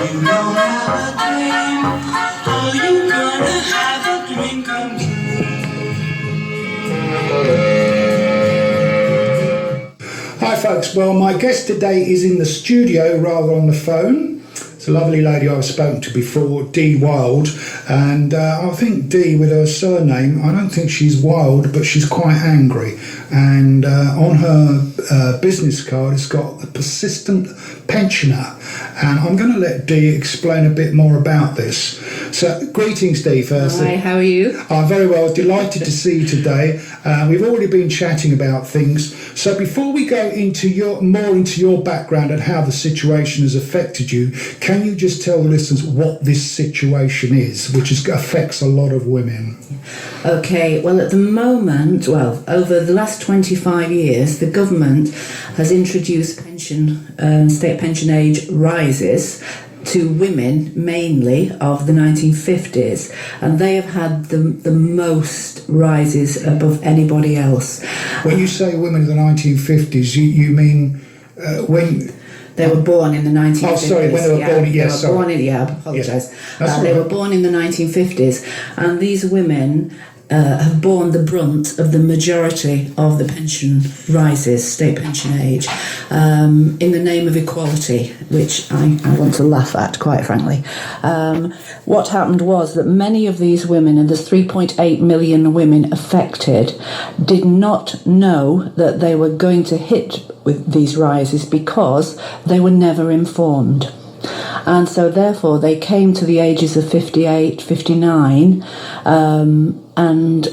You don't have a dream, or you gonna have a dream come true. Hi folks, well my guest today is in the studio rather on the phone. It's a lovely lady I've spoken to before, Dee Wild, and I think Dee, with her surname, I don't think she's wild, but she's quite angry, and on her business card it's got the persistent pensioner, and I'm going to let Dee explain a bit more about this. So greetings Dee first. Hi, how are you? I'm very well, delighted to see you today. We've already been chatting about things, so before we go into your background and how the situation has affected you, can you just tell the listeners what this situation is, which affects a lot of women? Okay, well at the moment, over the last 25 years, the government has introduced state pension age rises to women mainly of the 1950s, and they have had the most rises above anybody else. When you say women of the 1950s, you mean when... They were born in the 1950s. Oh, sorry, when they were born, yes, they were sorry. I apologise. Yeah. They were born in the 1950s, and these women have borne the brunt of the majority of the pension rises, state pension age, in the name of equality, which I want to laugh at, quite frankly. What happened was that many of these women, and there's 3.8 million women affected, did not know that they were going to hit with these rises because they were never informed. And so therefore they came to the ages of 58, 59, and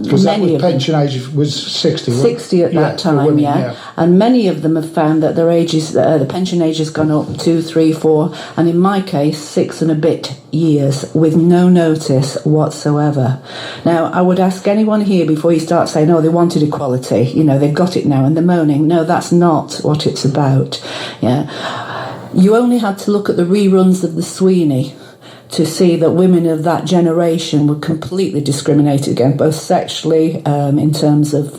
because many of pension age was 60. 60 at that time, women, yeah. And many of them have found that their ages, the pension age has gone up 2, 3, 4, and in my case 6 and a bit years with no notice whatsoever. Now I would ask anyone here before you start saying, oh, they wanted equality, they've got it now and they're moaning. No, that's not what it's about. Yeah. You only had to look at the reruns of the Sweeney to see that women of that generation were completely discriminated against, both sexually, in terms of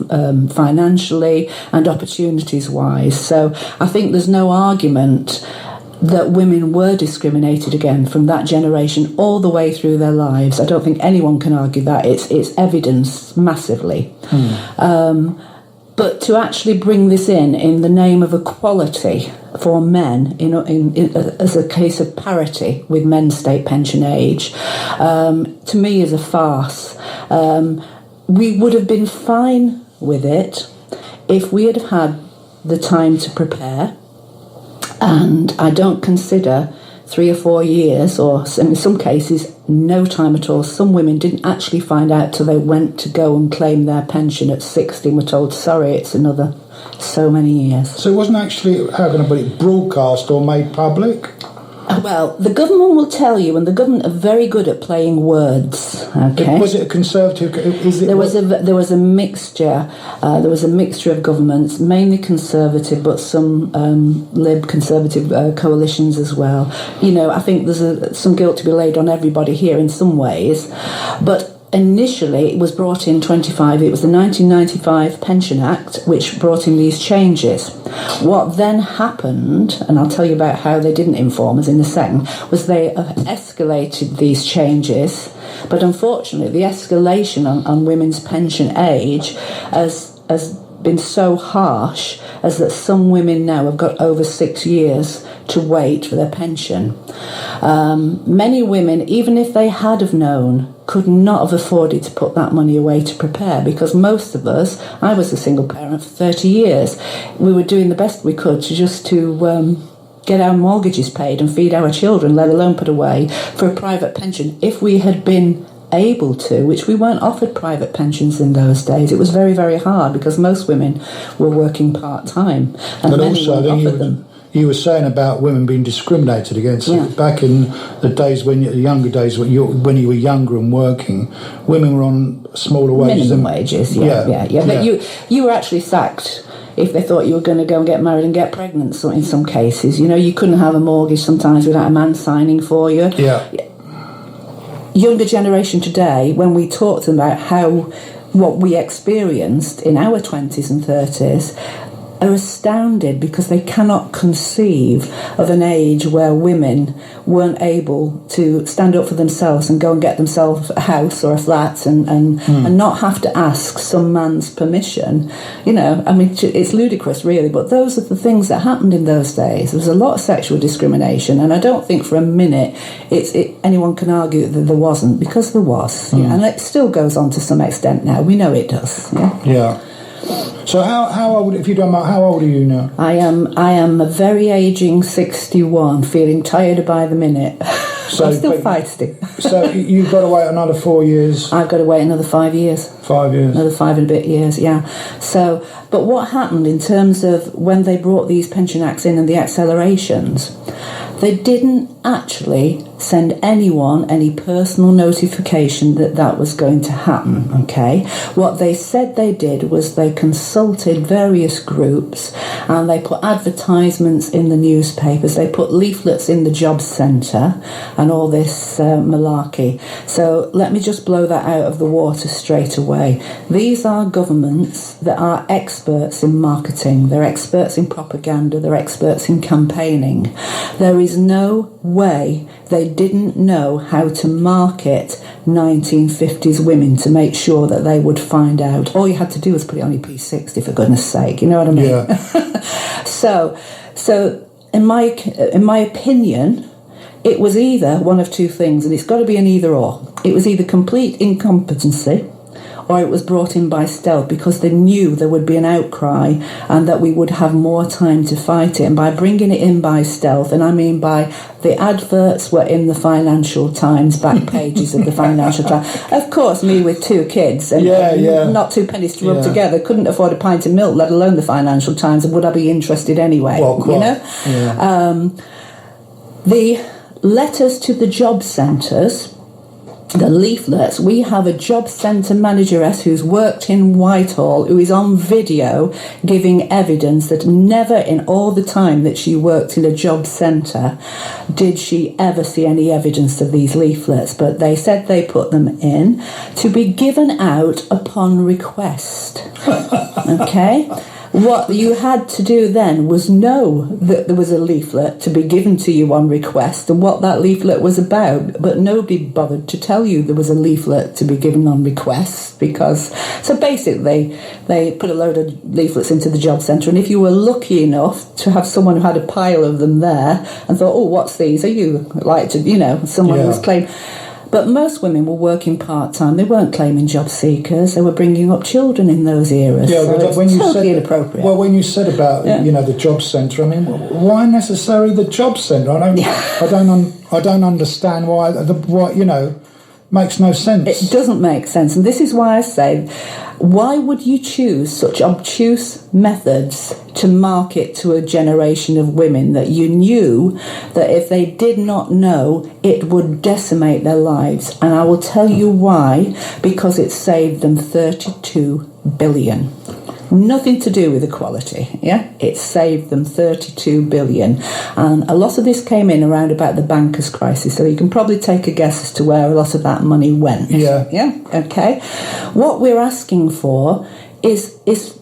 financially and opportunities-wise. So I think there's no argument that women were discriminated against from that generation all the way through their lives. I don't think anyone can argue that. It's evidenced massively. But to actually bring this in the name of equality for men, as a case of parity with men's state pension age, to me is a farce. We would have been fine with it if we had had the time to prepare, and I don't consider 3 or 4 years, or in some cases no time at all. Some women didn't actually find out till they went to go and claim their pension at 60 and were told, sorry, it's another so many years. So it wasn't actually, how can I put it, broadcast or made public? Well, the government will tell you, and the government are very good at playing words. Okay. Was it a conservative? There was a mixture. There was a mixture of governments, mainly conservative, but some Lib conservative coalitions as well. I think there's some guilt to be laid on everybody here in some ways, but. Initially, it was brought in 25. It was the 1995 Pension Act which brought in these changes. What then happened, and I'll tell you about how they didn't inform us in a second, was they escalated these changes. But unfortunately, the escalation on women's pension age has been so harsh as that some women now have got over 6 years to wait for their pension. Many women, even if they had have known, could not have afforded to put that money away to prepare, because most of us, I was a single parent for 30 years, we were doing the best we could to get our mortgages paid and feed our children, let alone put away for a private pension. If we had been able to, which we weren't offered private pensions in those days, it was very, very hard because most women were working part-time, and but many also, weren't offered them. You were saying about women being discriminated against. Yeah. Back in the days when you were younger and working, women were on smaller wages. Minimum wages, yeah. But you were actually sacked if they thought you were going to go and get married and get pregnant. So in some cases, you couldn't have a mortgage sometimes without a man signing for you. Yeah. Younger generation today, when we talk to them about what we experienced in our 20s and 30s, are astounded because they cannot conceive of an age where women weren't able to stand up for themselves and go and get themselves a house or a flat and not have to ask some man's permission. You know, I mean, it's ludicrous, really, but those are the things that happened in those days. There was a lot of sexual discrimination, and I don't think for a minute anyone can argue that there wasn't, because there was. Yeah, and it still goes on to some extent now. We know it does. Yeah. So how old, if you don't mind, how old are you now? I am a very aging 61, feeling tired by the minute. So, I'm still feisty. So you've got to wait another 4 years? I've got to wait another 5 years. 5 years. Another 5 and a bit years, yeah. So, but what happened in terms of when they brought these pension acts in and the accelerations, they didn't actually send anyone any personal notification that that was going to happen, okay? What they said they did was they consulted various groups and they put advertisements in the newspapers, they put leaflets in the job centre and all this malarkey. So let me just blow that out of the water straight away. These are governments that are experts in marketing, they're experts in propaganda, they're experts in campaigning. There is no way they didn't know how to market 1950s women to make sure that they would find out. All you had to do was put it on your P60, for goodness sake, you know what I mean? Yeah. So in my opinion, it was either one of two things, and it's got to be an either or. It was either complete incompetency, or it was brought in by stealth because they knew there would be an outcry and that we would have more time to fight it. And by bringing it in by stealth, and I mean by the adverts were in the Financial Times, back pages of the Financial Times. Of course, me with 2 kids and not 2 pennies to rub together, couldn't afford a pint of milk, let alone the Financial Times, and would I be interested anyway? Well, you know? Yeah. The letters to the job centres, the leaflets, we have a job centre manageress who's worked in Whitehall who is on video giving evidence that never in all the time that she worked in a job centre did she ever see any evidence of these leaflets, but they said they put them in to be given out upon request. Okay? What you had to do then was know that there was a leaflet to be given to you on request and what that leaflet was about, but nobody bothered to tell you there was a leaflet to be given on request because... So basically, they put a load of leaflets into the job centre, and if you were lucky enough to have someone who had a pile of them there and thought, oh, what's these? Are you like to, you know, someone who was claiming... But most women were working part-time. They weren't claiming job seekers. They were bringing up children in those eras. Yeah, so but it's when you totally said inappropriate. Well, when you said about the job centre, I mean, why necessarily the job centre? I don't understand why. Makes no sense. It doesn't make sense, and this is why I say, why would you choose such obtuse methods to market to a generation of women that you knew that if they did not know, it would decimate their lives? And I will tell you why, because it saved them 32 billion. Nothing to do with equality, yeah? It saved them 32 billion. And a lot of this came in around about the bankers' crisis, so you can probably take a guess as to where a lot of that money went. Yeah. Yeah? Okay. What we're asking for is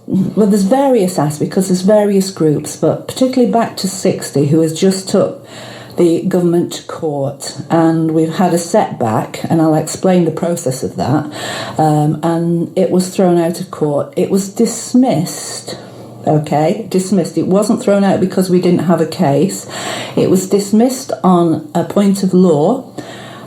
well, there's various aspects, because there's various groups, but particularly Back to 60, who has just took the government to court, and we've had a setback, and I'll explain the process of that, and it was thrown out of court. It was dismissed. Dismissed. It wasn't thrown out because we didn't have a case. It was dismissed on a point of law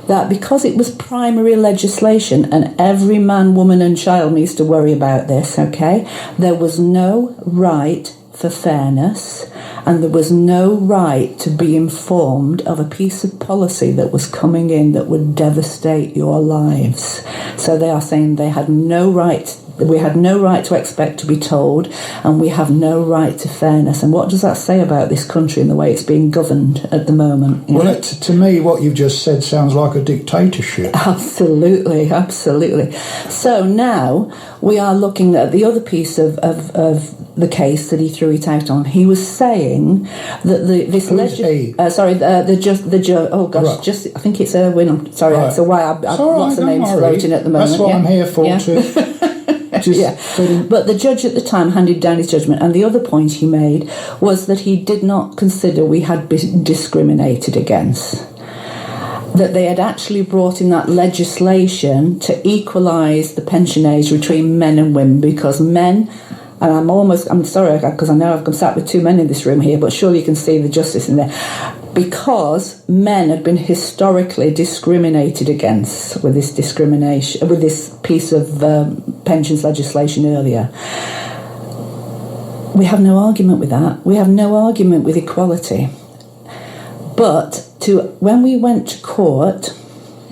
that because it was primary legislation, and every man, woman and child needs to worry about this, there was no right for fairness, and there was no right to be informed of a piece of policy that was coming in that would devastate your lives. So they are saying they had no right. We had no right to expect to be told, and we have no right to fairness. And what does that say about this country and the way it's being governed at the moment? Well, to me, what you've just said sounds like a dictatorship. Absolutely, absolutely. So now we are looking at the other piece of the case that he threw it out on. He was saying that I think it's Erwin. I'm sorry, Right. that's why I've lots of names floating at the moment. That's what I'm here for, to But the judge at the time handed down his judgment, and the other point he made was that he did not consider we had been discriminated against. That they had actually brought in that legislation to equalise the pension age between men and women, because men, and I'm sorry, because I know I've sat with two men in this room here, but surely you can see the justice in there, because men had been historically discriminated against with this discrimination, with this piece of pensions legislation earlier. We have no argument with that. We have no argument with equality. But when we went to court,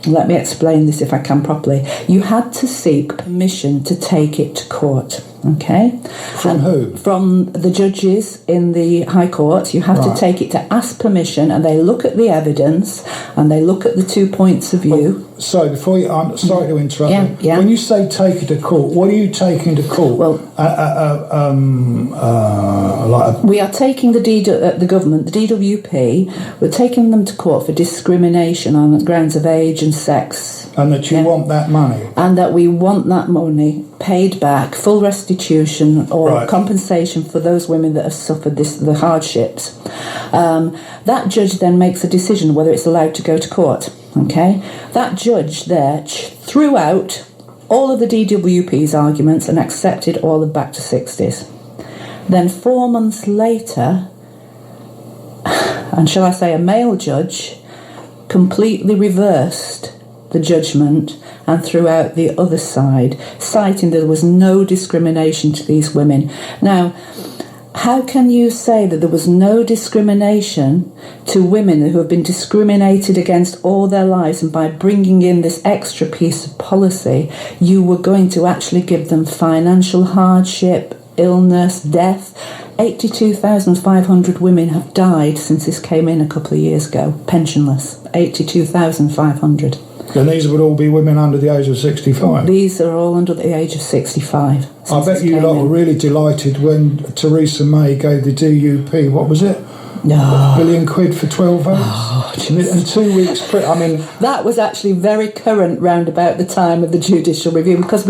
let me explain this if I can properly, you had to seek permission to take it to court, okay? From who? From the judges in the High Court. You have to take it to ask permission, and they look at the evidence, and they look at the 2 points of view. So before you, I'm sorry to interrupt you. Yeah. When you say take it to court, what are you taking to court? Well, we are taking the government, the DWP, we're taking them to court for discrimination on the grounds of age and sex. And that you want that money. And that we want that money paid back, full restitution or compensation for those women that have suffered the hardships. That judge then makes a decision whether it's allowed to go to court. Okay, that judge there threw out all of the DWP's arguments and accepted all the back to 60s. Then 4 months later, and shall I say a male judge, completely reversed the judgment and threw out the other side, citing that there was no discrimination to these women. Now, how can you say that there was no discrimination to women who have been discriminated against all their lives, and by bringing in this extra piece of policy, you were going to actually give them financial hardship, illness, death? 82,500 women have died since this came in a couple of years ago, pensionless. 82,500. And these would all be women under the age of 65? These are all under the age of 65. I bet you lot were really delighted when Theresa May gave the DUP, what was it? No. £1 billion for 12 votes? Oh, and 2 weeks... that was actually very current round about the time of the judicial review, because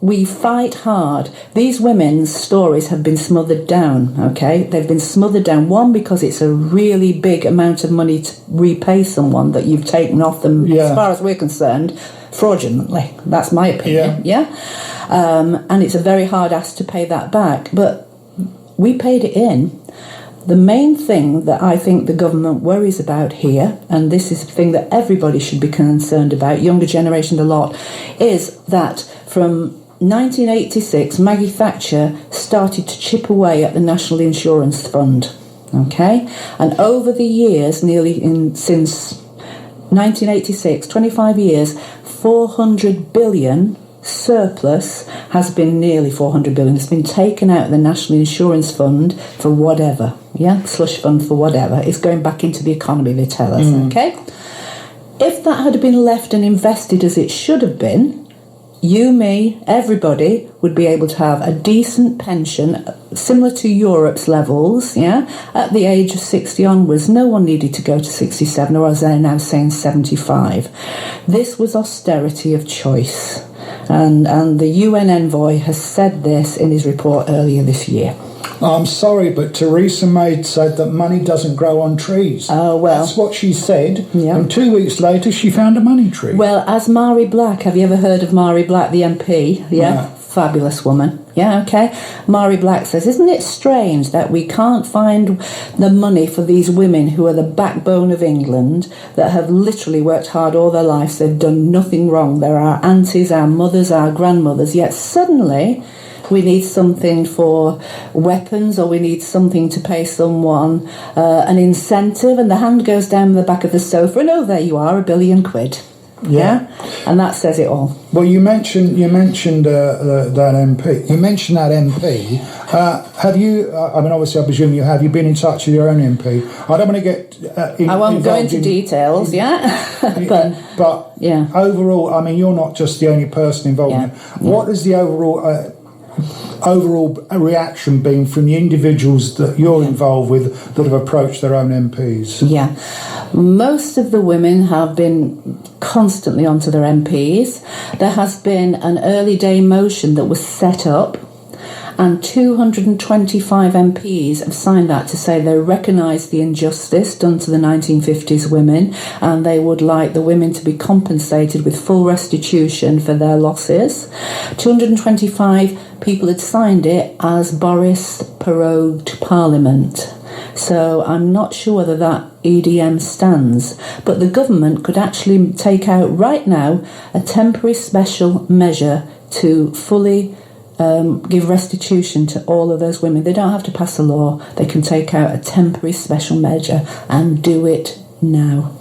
we fight hard. These women's stories have been smothered down, okay? They've been smothered down. One, because it's a really big amount of money to repay someone that you've taken off them, as far as we're concerned, fraudulently. That's my opinion, and it's a very hard ask to pay that back. But we paid it in. The main thing that I think the government worries about here, and this is the thing that everybody should be concerned about, younger generation a lot, is that from 1986, Maggie Thatcher started to chip away at the National Insurance Fund, okay? And over the years, since 1986, 25 years, 400 billion surplus has been nearly 400 billion. It's been taken out of the National Insurance Fund for whatever, slush fund for whatever. It's going back into the economy, they tell us, okay? If that had been left and invested as it should have been, you, me, everybody would be able to have a decent pension similar to Europe's levels, at the age of 60 onwards. No one needed to go to 67, or as they're now saying, 75. This was austerity of choice. And the UN envoy has said this in his report earlier this year. I'm sorry, but Theresa May said that money doesn't grow on trees. Oh, well. That's what she said. Yeah. And 2 weeks later, she found a money tree. Well, as Mari Black, have you ever heard of Mari Black, the MP? Yeah. Fabulous woman. Yeah, okay. Mari Black says, isn't it strange that we can't find the money for these women who are the backbone of England, that have literally worked hard all their lives, they've done nothing wrong. They're our aunties, our mothers, our grandmothers, yet suddenly we need something for weapons, or we need something to pay someone an incentive, and the hand goes down the back of the sofa, and there you are, £1 billion. Yeah, and that says it all. Well, you mentioned that MP. You mentioned that MP. Have you? I mean, obviously, I presume you have. You been in touch with your own MP? I don't want to get. I won't go into details. But overall, I mean, you're not just the only person involved in it. What is the overall? overall reaction been from the individuals that you're involved with that have approached their own MPs? Yeah, most of the women have been constantly onto their MPs. There has been an early day motion that was set up, and 225 MPs have signed that to say they recognise the injustice done to the 1950s women, and they would like the women to be compensated with full restitution for their losses. 225 people had signed it as Boris prorogued Parliament. So I'm not sure whether that EDM stands, but the government could actually take out right now a temporary special measure to fully give restitution to all of those women. They don't have to pass a law. They can take out a temporary special measure and do it now.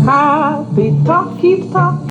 Happy talk, keep talk.